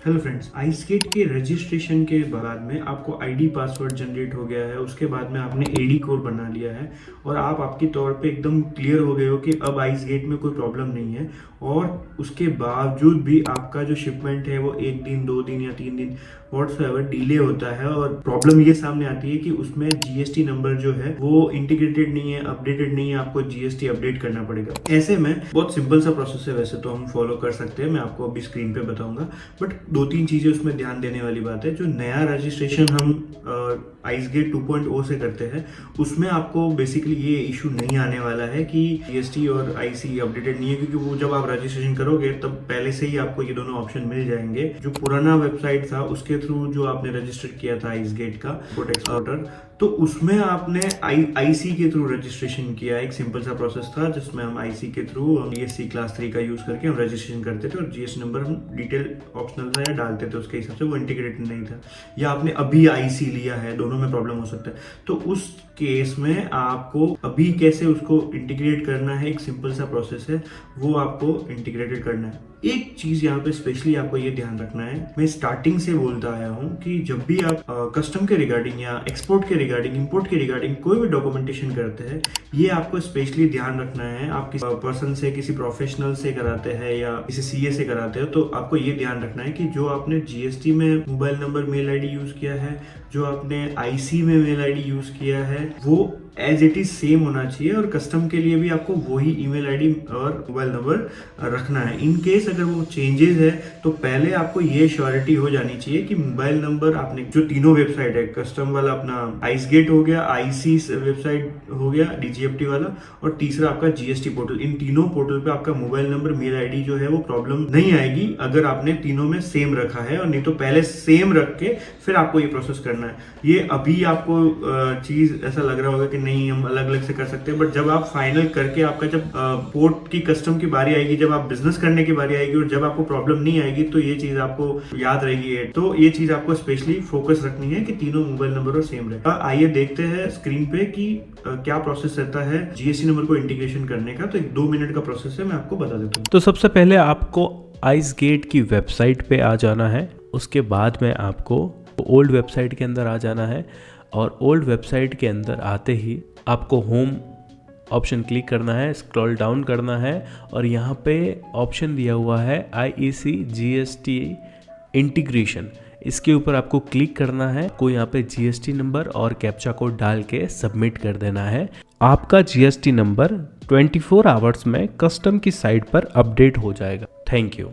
Hello friends, ICEGATE के registration के बाद में आपको आईडी पासवर्ड जनरेट हो गया है। उसके बाद में आपने एडी कोड बना लिया है और आप आपके तौर पे एकदम क्लियर हो गए हो कि अब आइसगेट में कोई प्रॉब्लम नहीं है। और उसके बावजूद भी आपका जो शिपमेंट है वो 1 दिन 2 दिन या 3 दिन व्हाट्सएवर डिले होता है और प्रॉब्लम ये सामने आती है कि उसमें जीएसटी नंबर जो है वो इंटीग्रेटेड नहीं है, अपडेटेड नहीं है। आपको जीएसटी अपडेट करना पड़ेगा। ऐसे में बहुत सिंपल सा प्रोसेस है, वैसे तो हम फॉलो कर सकते हैं, मैं आपको अभी स्क्रीन पे बताऊंगा। बट 2-3 चीजें उसमें ध्यान देने वाली बात है। जो नया रजिस्ट्रेशन हम आइसगेट 2.0 से करते हैं उसमें आपको बेसिकली ये इशू नहीं आने वाला है कि जीएसटी और आईसी अपडेटेड नहीं है, क्योंकि वो जब आप रजिस्ट्रेशन करोगे तब पहले से ही आपको ये दोनों ऑप्शन मिल जाएंगे। जो पुराना वेबसाइट था उसके थ्रू जो आपने रजिस्टर किया था आइसगेट का इंपोर्ट एक्सपोर्टर, तो उसमें आपने आईसी के थ्रू रजिस्ट्रेशन किया। एक सिंपल सा प्रोसेस था जिसमें हम आईसी के थ्रू बीएससी क्लास 3 का यूज करके हम रजिस्ट्रेशन करते थे और जीएसटी नंबर हम डिटेल ऑप्शनल था या डालते थे, उसके हिसाब से वो इंटीग्रेटेड नहीं था। या आपने अभी आईसी लिया है, दोनों में प्रॉब्लम हो सकता है। तो उस केस में आपको अभी कैसे उसको इंटीग्रेट करना है, एक सिंपल सा प्रोसेस है, वो आपको इंटीग्रेटेड करना है। एक चीज यहाँ पे स्पेशली आपको ये ध्यान रखना है, मैं स्टार्टिंग से बोलता आया हूँ कि जब भी आप कस्टम के रिगार्डिंग या एक्सपोर्ट के रिगार्डिंग, इंपोर्ट के रिगार्डिंग कोई भी डॉक्यूमेंटेशन करते हैं, ये आपको स्पेशली ध्यान रखना है। आप किसी पर्सन से, किसी प्रोफेशनल से कराते हैं या किसी सीए से कराते हो, तो आपको ये ध्यान रखना है कि जो आपने जीएसटी में mobile number, mail ID use किया है, जो आपने आईसी में मेल आईडी यूज किया है, वो एज इट इज सेम होना चाहिए। और कस्टम के लिए भी आपको वही ईमेल आईडी और मोबाइल नंबर रखना है। इन केस अगर वो चेंजेस है तो पहले आपको ये श्योरिटी हो जानी चाहिए कि मोबाइल नंबर आपने जो तीनों वेबसाइट है, कस्टम वाला अपना आइसगेट हो गया, आईसी वेबसाइट हो गया डीजीएफटी वाला, और तीसरा आपका जीएसटी पोर्टल, इन तीनों पोर्टल पे आपका मोबाइल नंबर, मेल आईडी जो है वो प्रॉब्लम नहीं आएगी अगर आपने तीनों में सेम रखा है। और नहीं तो पहले सेम रख के फिर आपको ये प्रोसेस करना है। ये अभी आपको चीज ऐसा लग रहा होगा कि नहीं हम अलग अलग से कर सकते हैं, बट जब आप फाइनल करके आपका जब पोर्ट की कस्टम की बारी आएगी, जब आप बिजनेस करने की बारी आएगी और जब आपको प्रॉब्लम नहीं आएगी, तो ये चीज आपको याद रहेगी। तो ये चीज आपको स्पेशली फोकस रखनी है कि तीनों मोबाइल नंबर और सेम रहे। आइए देखते हैं स्क्रीन पे कि क्या प्रोसेस रहता है जीएसटी नंबर को इंटीग्रेशन करने का। तो एक 2 मिनट का प्रोसेस है, मैं आपको बता देता हूँ। तो सबसे पहले आपको आइसगेट की वेबसाइट पे आ जाना है। उसके बाद में आपको ओल्ड वेबसाइट के अंदर आ जाना है और ओल्ड वेबसाइट के अंदर आते ही आपको होम ऑप्शन क्लिक करना है, स्क्रॉल डाउन करना है और यहाँ पे ऑप्शन दिया हुआ है आईईसी जीएसटी इंटीग्रेशन। इसके ऊपर आपको क्लिक करना है। को यहाँ पे जीएसटी नंबर और कैप्चा कोड डाल के सबमिट कर देना है। आपका जीएसटी नंबर 24 आवर्स में कस्टम की साइट पर अपडेट हो जाएगा। Thank you.